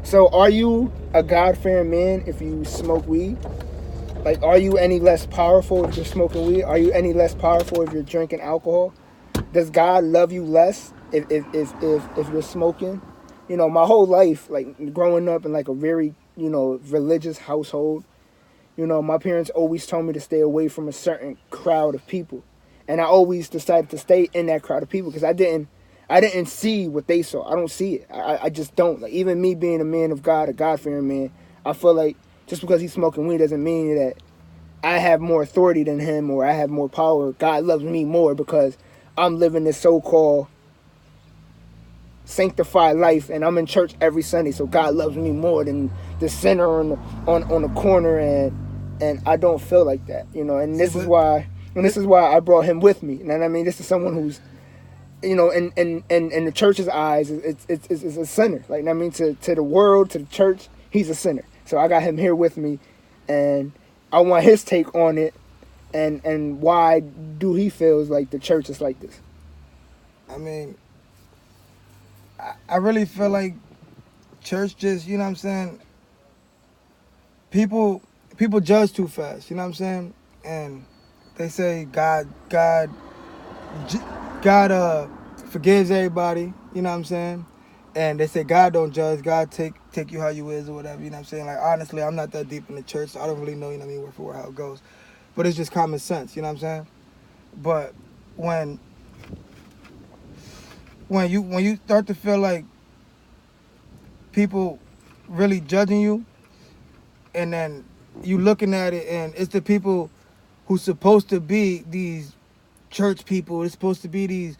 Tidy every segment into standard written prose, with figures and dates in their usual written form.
So, are you a God-fearing man if you smoke weed? Like, are you any less powerful if you're smoking weed? Are you any less powerful if you're drinking alcohol? Does God love you less if you're smoking? My whole life, like growing up in like a very religious household, my parents always told me to stay away from a certain crowd of people, and I always decided to stay in that crowd of people because I didn't see what they saw. I don't see it. I just don't. Like, even me being a man of God, a God fearing man, I feel like just because he's smoking weed doesn't mean that I have more authority than him or I have more power. God loves me more because I'm living this so-called sanctified life and I'm in church every Sunday. So God loves me more than the sinner on the corner, and I don't feel like that, And this is why I brought him with me. You know what I mean? This is someone who's in the church's eyes, it's a sinner. Like, I mean, to the world, to the church, he's a sinner. So I got him here with me, and I want his take on it, and why do he feels like the church is like this? I mean, I really feel like church just, you know what I'm saying? People judge too fast, you know what I'm saying? And they say God forgives everybody, you know what I'm saying? And they say God don't judge, God take you how you is or whatever, you know what I'm saying? Like, honestly, I'm not that deep in the church, so I don't really know, you know what I mean, word for word how it goes. But it's just common sense, you know what I'm saying? But when you start to feel like people really judging you, and then you looking at it and it's the people who's supposed to be these church people, it's supposed to be these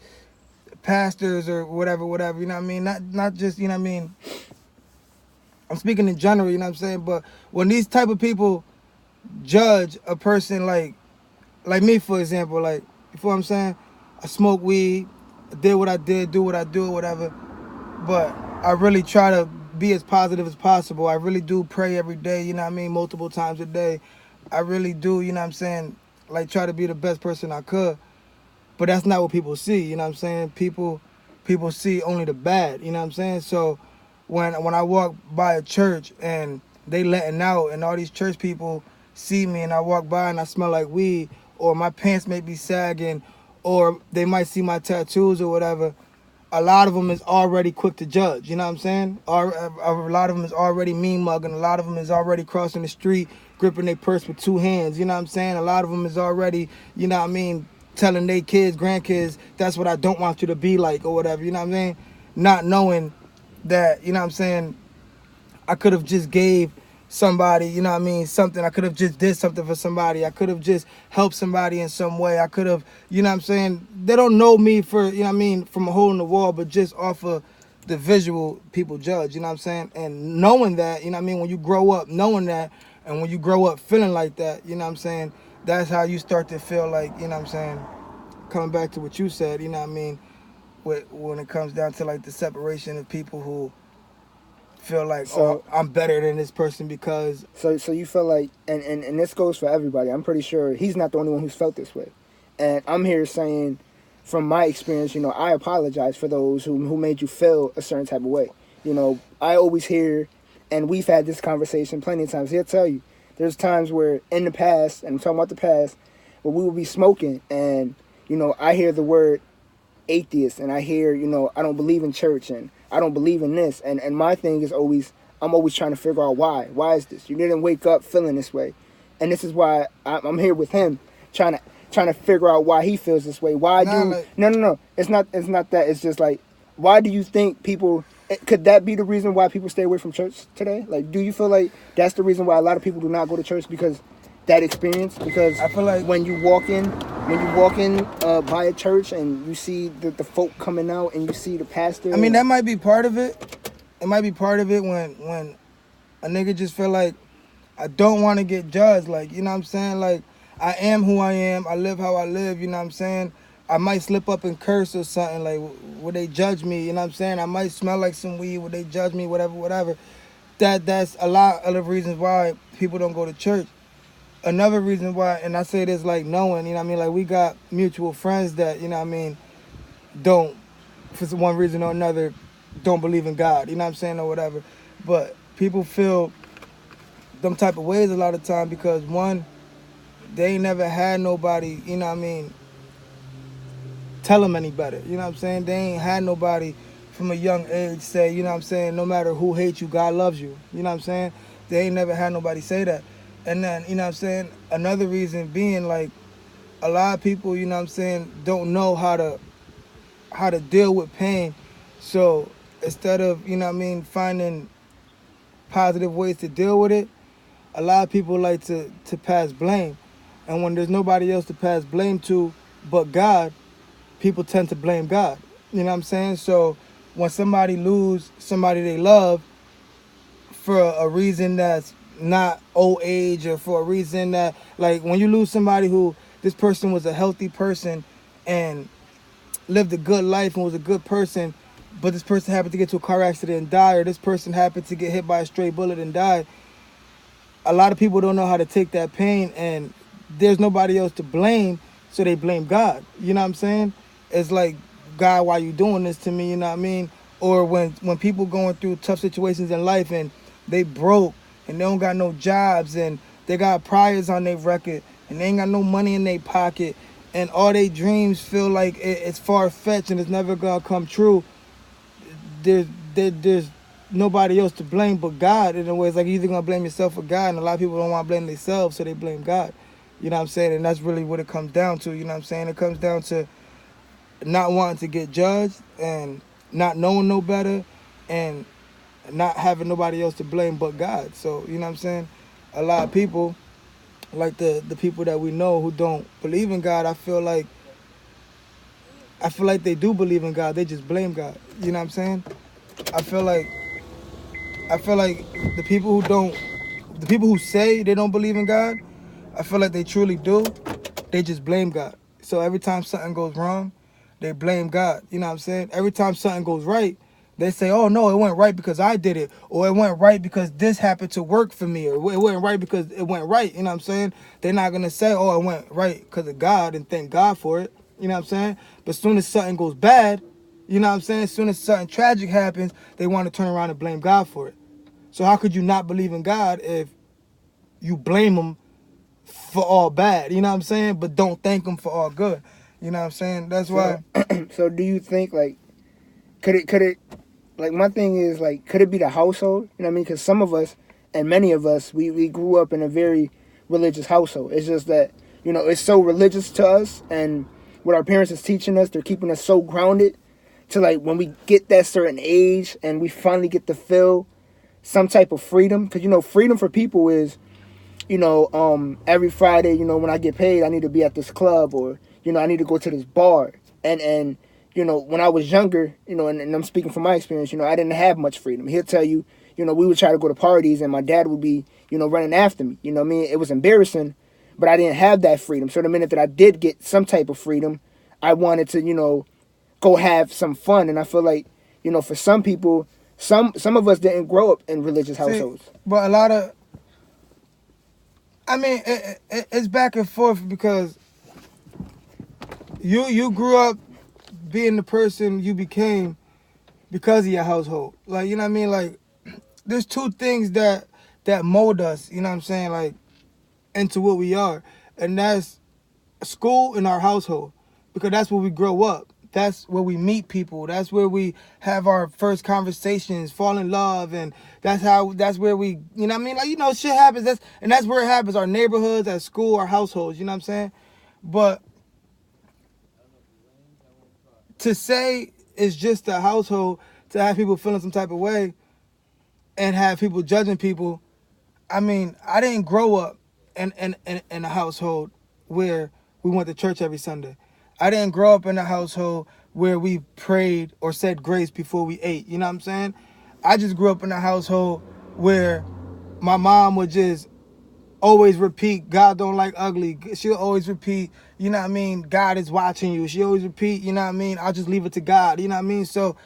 pastors or whatever, you know what I mean? Not just, you know what I mean? I'm speaking in general, you know what I'm saying? But when these type of people judge a person like me, for example, like, you feel what I'm saying? I smoke weed, I did what I did, do what I do, whatever. But I really try to be as positive as possible. I really do pray every day, you know what I mean? Multiple times a day. I really do, you know what I'm saying? Like, try to be the best person I could. But that's not what people see, you know what I'm saying? People see only the bad, you know what I'm saying? So when I walk by a church and they letting out and all these church people see me and I walk by and I smell like weed, or my pants may be sagging, or they might see my tattoos or whatever, a lot of them is already quick to judge, you know what I'm saying? A lot of them is already mean mugging, a lot of them is already crossing the street, gripping their purse with two hands, you know what I'm saying? A lot of them is already, you know what I mean, telling their kids, grandkids, that's what I don't want you to be like or whatever, you know what I'm saying? Not knowing that, you know what I'm saying, I could have just gave somebody, you know what I mean, something. I could have just did something for somebody. I could have just helped somebody in some way. I could have, you know what I'm saying, they don't know me for, you know what I mean, from a hole in the wall, but just off of the visual, people judge, you know what I'm saying? And knowing that, you know what I mean, when you grow up knowing that, and when you grow up feeling like that, you know what I'm saying, that's how you start to feel like, you know what I'm saying, coming back to what you said, you know what I mean, when it comes down to like the separation of people who feel like, So, I'm better than this person because... so you feel like, and this goes for everybody. I'm pretty sure he's not the only one who's felt this way. And I'm here saying, from my experience, I apologize for those who made you feel a certain type of way. I always hear, and we've had this conversation plenty of times. He'll tell you, there's times where in the past, and I'm talking about the past, where we will be smoking, and I hear the word atheist, and I hear, I don't believe in church, and I don't believe in this, and my thing is always, I'm always trying to figure out why is this? You didn't wake up feeling this way, and this is why I'm here with him, trying to figure out why he feels this way. No, it's not that. It's just like, why do you think people, could that be the reason why people stay away from church today? Like, do you feel like that's the reason why a lot of people do not go to church, because that experience? Because I feel like when you walk in by a church and you see the folk coming out and you see the pastor. I mean, that might be part of it. It might be part of it when a nigga just feel like, I don't want to get judged. Like, you know what I'm saying? Like, I am who I am. I live how I live. You know what I'm saying? I might slip up and curse or something. Like, would they judge me? You know what I'm saying? I might smell like some weed. Would they judge me? Whatever. That's a lot of the reasons why people don't go to church. Another reason why, and I say this like knowing, you know what I mean? Like, we got mutual friends that, you know what I mean, don't, for one reason or another, don't believe in God. You know what I'm saying? Or whatever. But people feel them type of ways a lot of time because one, they ain't never had nobody, you know what I mean, tell them any better. You know what I'm saying? They ain't had nobody from a young age say, you know what I'm saying, no matter who hates you, God loves you. You know what I'm saying? They ain't never had nobody say that. And then, you know what I'm saying, another reason being like a lot of people, you know what I'm saying, don't know how to deal with pain. So instead of, you know what I mean, finding positive ways to deal with it, a lot of people like to pass blame. And when there's nobody else to pass blame to but God, people tend to blame God. You know what I'm saying? So when somebody lose somebody they love for a reason that's not old age or for a reason that, like, when you lose somebody who this person was a healthy person and lived a good life and was a good person, but this person happened to get to a car accident and die, or this person happened to get hit by a stray bullet and die, a lot of people don't know how to take that pain, and there's nobody else to blame, so they blame God. You know what I'm saying? It's like, God, why you doing this to me? You know what I mean? Or when people going through tough situations in life and they broke and they don't got no jobs and they got priors on their record and they ain't got no money in their pocket and all their dreams feel like it's far-fetched and it's never gonna come true. There's nobody else to blame but God. In a way, it's like you're either gonna blame yourself or God, and a lot of people don't want to blame themselves, so they blame God. You know what I'm saying? And that's really what it comes down to. You know what I'm saying? It comes down to not wanting to get judged and not knowing no better and not having nobody else to blame but God. So, you know what I'm saying? A lot of people, like the people that we know who don't believe in God, I feel like they do believe in God. They just blame God. You know what I'm saying? I feel like the people the people who say they don't believe in God, I feel like they truly do. They just blame God. So every time something goes wrong, they blame God. You know what I'm saying? Every time something goes right, they say, oh no, it went right because I did it. Or it went right because this happened to work for me. Or it went right because it went right. You know what I'm saying? They're not going to say, oh, it went right because of God and thank God for it. You know what I'm saying? But as soon as something goes bad, you know what I'm saying? As soon as something tragic happens, they want to turn around and blame God for it. So how could you not believe in God if you blame him for all bad? You know what I'm saying? But don't thank him for all good. You know what I'm saying? That's So, why. so do you think like could it like my thing is like could it be the household? You know what I mean? Because some of us and many of us we grew up in a very religious household. It's just that it's so religious to us, and what our parents is teaching us, they're keeping us so grounded to like when we get that certain age and we finally get to feel some type of freedom. Because freedom for people is every Friday, when I get paid, I need to be at this club, or I need to go to this bar. And when I was younger, and I'm speaking from my experience, I didn't have much freedom. He'll tell you, we would try to go to parties, and my dad would be, running after me. You know what I mean? It was embarrassing, but I didn't have that freedom. So the minute that I did get some type of freedom, I wanted to, go have some fun. And I feel like, for some people, some of us didn't grow up in religious See, households. but a lot of, I mean, it's back and forth because you grew up being the person you became because of your household. Like, you know what I mean? Like, there's two things that mold us, you know what I'm saying, like, into what we are. And that's school and our household. Because that's where we grow up. That's where we meet people. That's where we have our first conversations, fall in love, and that's where we, you know what I mean? Like, shit happens. That's where it happens. Our neighborhoods, at school, our households, you know what I'm saying? But to say it's just a household, to have people feeling some type of way and have people judging people, I mean, I didn't grow up in a household where we went to church every Sunday. I didn't grow up in a household where we prayed or said grace before we ate. You know what I'm saying? I just grew up in a household where my mom would just always repeat, God don't like ugly. She'll always repeat, you know what I mean, God is watching you. She always repeat, you know what I mean, I'll just leave it to God. You know what I mean? So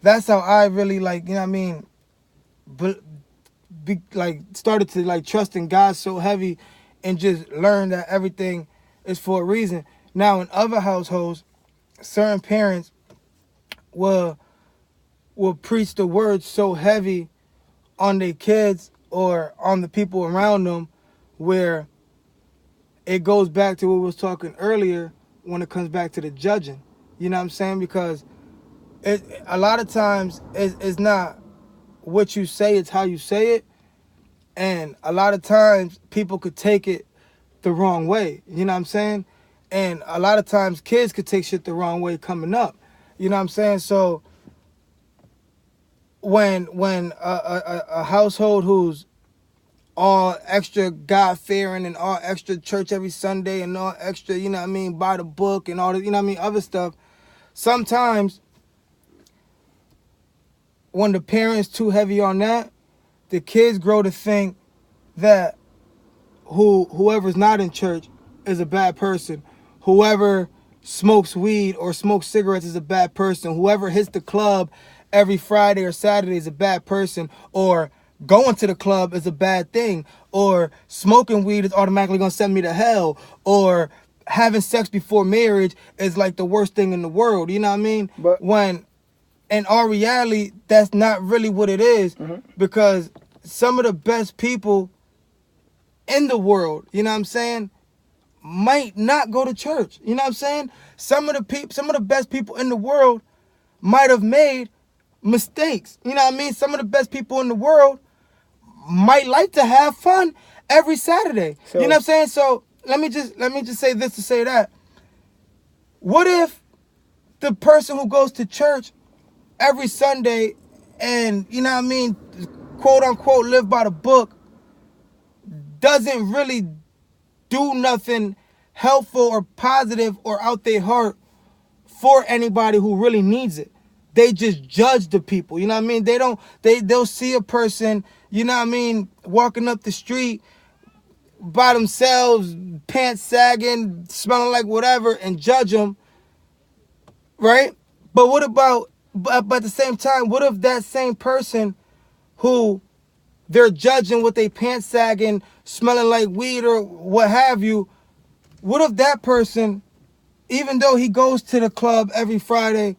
that's how I really, like, you know what I mean, started to like trust in God so heavy and just learn that everything is for a reason. Now in other households, certain parents will preach the word so heavy on their kids or on the people around them, where it goes back to what we was talking earlier when it comes back to the judging. You know what I'm saying? Because a lot of times it's not what you say, it's how you say it. And a lot of times people could take it the wrong way. You know what I'm saying? And a lot of times kids could take shit the wrong way coming up. You know what I'm saying? So when a household who's all extra God fearing and all extra church every Sunday and all extra, you know what I mean, by the book and all the, you know what I mean, other stuff, sometimes when the parents too heavy on that, the kids grow to think that whoever's not in church is a bad person. Whoever smokes weed or smokes cigarettes is a bad person. Whoever hits the club every Friday or Saturday is a bad person. Or going to the club is a bad thing. Or smoking weed is automatically gonna send me to hell. Or having sex before marriage is like the worst thing in the world. You know what I mean? But When in our reality, that's not really what it is. Because some of the best people in the world, you know what I'm saying, might not go to church. You know what I'm saying? Some of the best people in the world might have made mistakes. You know what I mean? Some of the best people in the world might like to have fun every Saturday. So, you know what I'm saying? So let me just say this to say that. What if the person who goes to church every Sunday and, you know what I mean, quote unquote live by the book, doesn't really do nothing helpful or positive or out their heart for anybody who really needs it? They just judge the people. You know what I mean? They'll see a person, you know what I mean, walking up the street by themselves, pants sagging, smelling like whatever, and judge them, right? But what about, but at the same time, what if that same person who they're judging with their pants sagging, smelling like weed or what have you, what if that person, even though he goes to the club every Friday,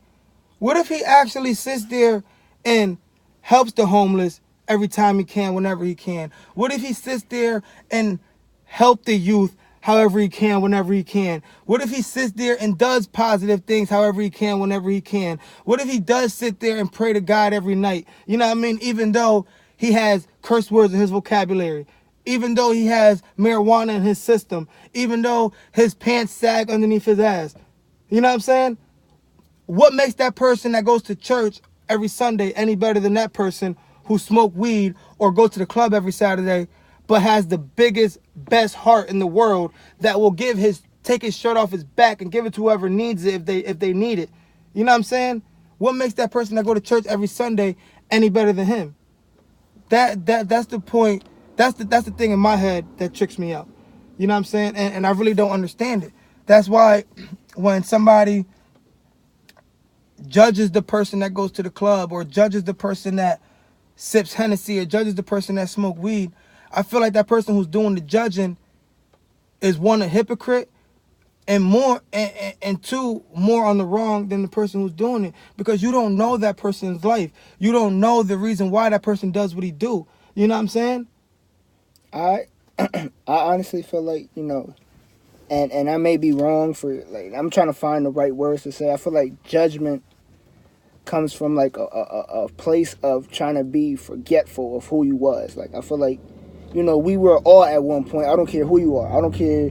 what if he actually sits there and helps the homeless every time he can, whenever he can? What if he sits there and help the youth however he can, whenever he can? What if he sits there and does positive things however he can, whenever he can? What if he does sit there and pray to God every night? You know what I mean? Even though he has curse words in his vocabulary, even though he has marijuana in his system, even though his pants sag underneath his ass. You know what I'm saying? What makes that person that goes to church every Sunday any better than that person who smoked weed or go to the club every Saturday but has the biggest, best heart in the world that will take his shirt off his back and give it to whoever needs it if they need it? You know what I'm saying? What makes that person that go to church every Sunday any better than him? That's the point. That's the thing in my head that tricks me out. You know what I'm saying? And I really don't understand it. That's why when somebody judges the person that goes to the club or judges the person that sips Hennessy or judges the person that smoke weed, I feel like that person who's doing the judging is, one, a hypocrite, and two, more on the wrong than the person who's doing it, because you don't know that person's life. You don't know the reason why that person does what he do. You know what I'm saying? I I honestly feel like, and I may be wrong for, like, I'm trying to find the right words to say. I feel like judgment comes from like a place of trying to be forgetful of who you was. Like, I feel like, we were all at one point. I don't care who you are. I don't care,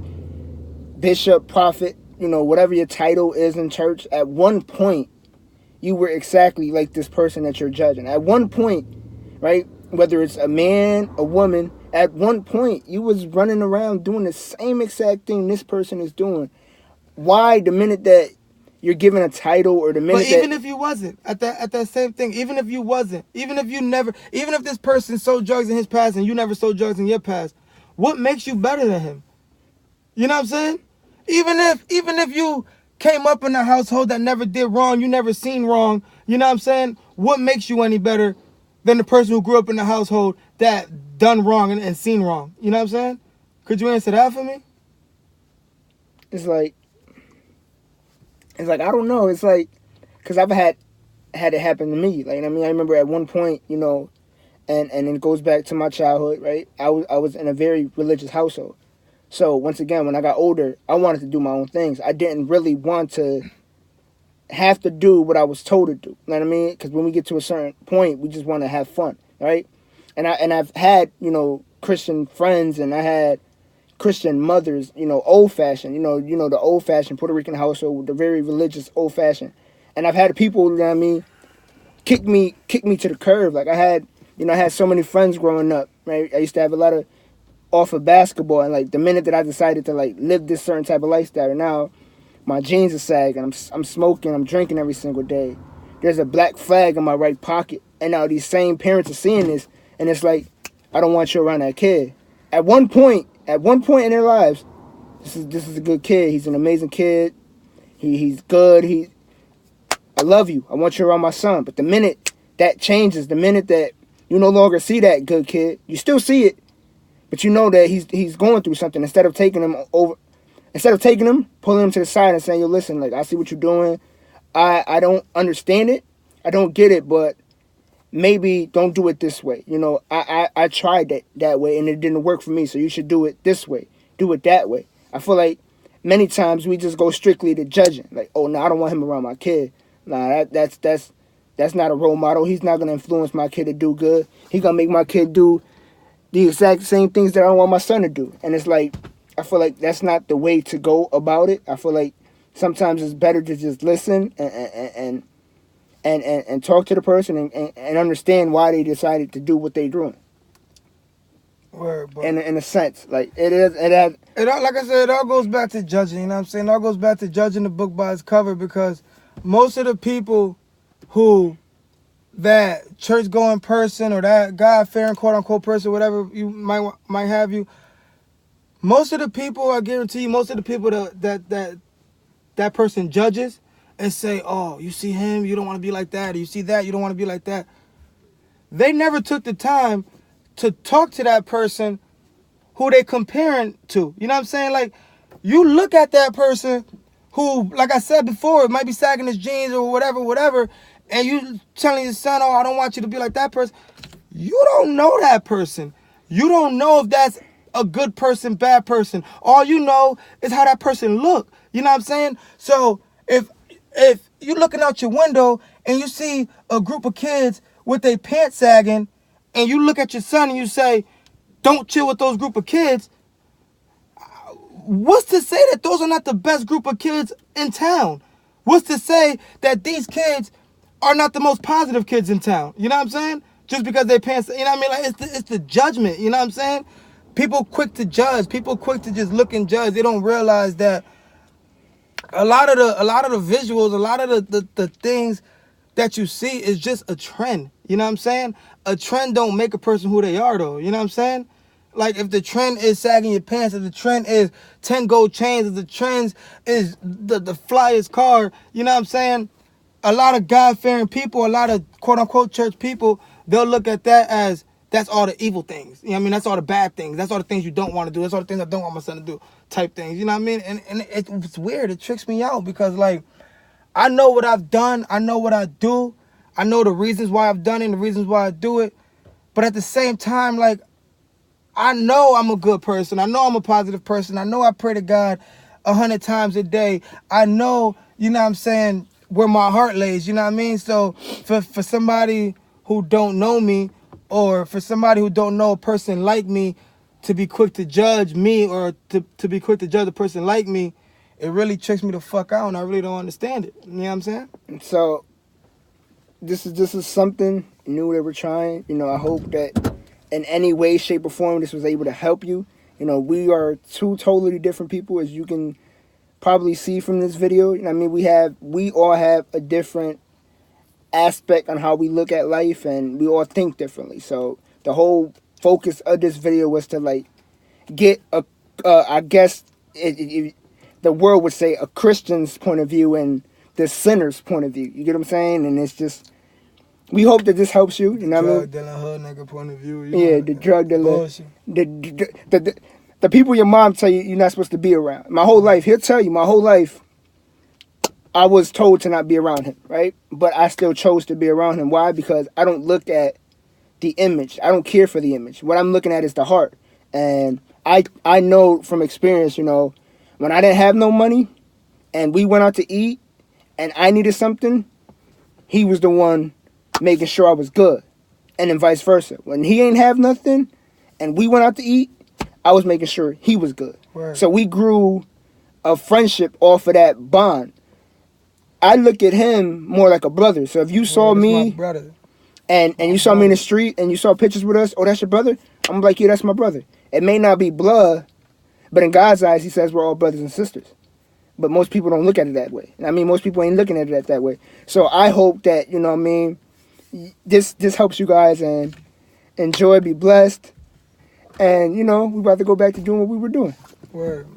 bishop, prophet, whatever your title is in church. At one point, you were exactly like this person that you're judging. At one point, right? Whether it's a man, a woman, at one point you was running around doing the same exact thing this person is doing. Why, the minute that you're given a title, or the minute But even if you wasn't at that same thing, even if you wasn't, even if this person sold drugs in his past and you never sold drugs in your past, what makes you better than him? You know what I'm saying? Even if you came up in a household that never did wrong, you never seen wrong, you know what I'm saying? What makes you any better than the person who grew up in a household that done wrong and seen wrong? You know what I'm saying? Could you answer that for me? it's like I don't know. It's like, because I've had it happen to me. Like, I mean, I remember at one point, and it goes back to my childhood, right? I was in a very religious household. So once again, when I got older, I wanted to do my own things. I didn't really want to have to do what I was told to do. You know what I mean? Because when we get to a certain point, we just want to have fun, right? I've had Christian friends, and I had Christian mothers, old fashioned, the old fashioned Puerto Rican household, the very religious old fashioned. And I've had people, you know what I mean, kick me to the curb. Like I had so many friends growing up, right? I used to have a lot of off of basketball, and like the minute that I decided to like live this certain type of lifestyle, now my jeans are sagging, I'm smoking, I'm drinking every single day. There's a black flag in my right pocket, and now these same parents are seeing this, and it's like, I don't want you around that kid. At one point in their lives, this is a good kid. He's an amazing kid. He's good. I love you. I want you around my son. But the minute that changes, the minute that you no longer see that good kid, you still see it, but you know that he's going through something. Instead of taking him, pulling him to the side and saying, "Yo, listen, like I see what you're doing. I don't understand it. I don't get it, but maybe don't do it this way. I tried that way and it didn't work for me. So you should do it this way. Do it that way." I feel like many times we just go strictly to judging. Like, oh no, I don't want him around my kid. Nah, that's not a role model. He's not gonna influence my kid to do good. He's gonna make my kid do the exact same things that I want my son to do. And it's like, I feel like that's not the way to go about it. I feel like sometimes it's better to just listen and talk to the person and understand why they decided to do what they're doing. Word, but In a sense, like it all, like I said, it all goes back to judging. You know what I'm saying? It all goes back to judging the book by its cover, because most of the people who that church going person or that God fearing quote unquote person, whatever you might have you, most of the people, I guarantee you, most of the people that person judges and say, "Oh, you see him, you don't want to be like that. Or you see that, you don't want to be like that." They never took the time to talk to that person who they comparing to. You know what I'm saying? Like, you look at that person who, like I said before, might be sagging his jeans or whatever, and you telling your son, "Oh, I don't want you to be like that person." You don't know that person. You don't know if that's a good person, bad person. All you know is how that person look. You know what I'm saying? So if you looking out your window and you see a group of kids with their pants sagging, and you look at your son and you say, "Don't chill with those group of kids," what's to say that those are not the best group of kids in town? What's to say that these kids are not the most positive kids in town? You know what I'm saying? Just because they pants, you know what I mean? Like, it's the judgment, you know what I'm saying? People quick to judge, people quick to just look and judge. They don't realize that a lot of the visuals, a lot of the things that you see is just a trend. You know what I'm saying? A trend don't make a person who they are, though. You know what I'm saying? Like, if the trend is sagging your pants, if the trend is 10 gold chains, if the trend is the flyest car, you know what I'm saying? A lot of God-fearing people, a lot of quote-unquote church people, they'll look at that as, that's all the evil things. You know what I mean? That's all the bad things. That's all the things you don't want to do. That's all the things I don't want my son to do type things. You know what I mean? And it's weird. It tricks me out because, like, I know what I've done. I know what I do. I know the reasons why I've done it and the reasons why I do it. But at the same time, like, I know I'm a good person. I know I'm a positive person. I know I pray to God 100 times a day. I know, you know what I'm saying, where my heart lays, you know what I mean? So for somebody who don't know me, or for somebody who don't know a person like me, to be quick to judge me, or to be quick to judge a person like me, it really tricks me the fuck out, and I really don't understand it. You know what I'm saying? So this is something new that we're trying. I hope that in any way, shape, or form this was able to help you. We are two totally different people, as you can probably see from this video. I mean, we all have a different aspect on how we look at life, and we all think differently. So the whole focus of this video was to like get I guess the world would say a Christian's point of view and the sinner's point of view. You get what I'm saying? And it's just, we hope that this helps you. You know what I mean? Drug dealer, hood nigga point of view. Yeah, the drug dealer. Bullshit. The people your mom tell you you're not supposed to be around. My whole life, he'll tell you, my whole life, I was told to not be around him, right? But I still chose to be around him. Why? Because I don't look at the image. I don't care for the image. What I'm looking at is the heart. And I know from experience, you know, when I didn't have no money and we went out to eat and I needed something, he was the one making sure I was good. And then vice versa. When he ain't have nothing and we went out to eat, I was making sure he was good. Word. So we grew a friendship off of that bond. I look at him more like a brother. So if you saw Word, that's me my brother. and you saw me in the street and you saw pictures with us, oh, that's your brother? I'm like, yeah, that's my brother. It may not be blood, but in God's eyes, he says we're all brothers and sisters. But most people don't look at it that way. I mean, most people ain't looking at it that way. So I hope that, you know what I mean, this helps you guys and enjoy, be blessed. And, you know, we about to go back to doing what we were doing. Word.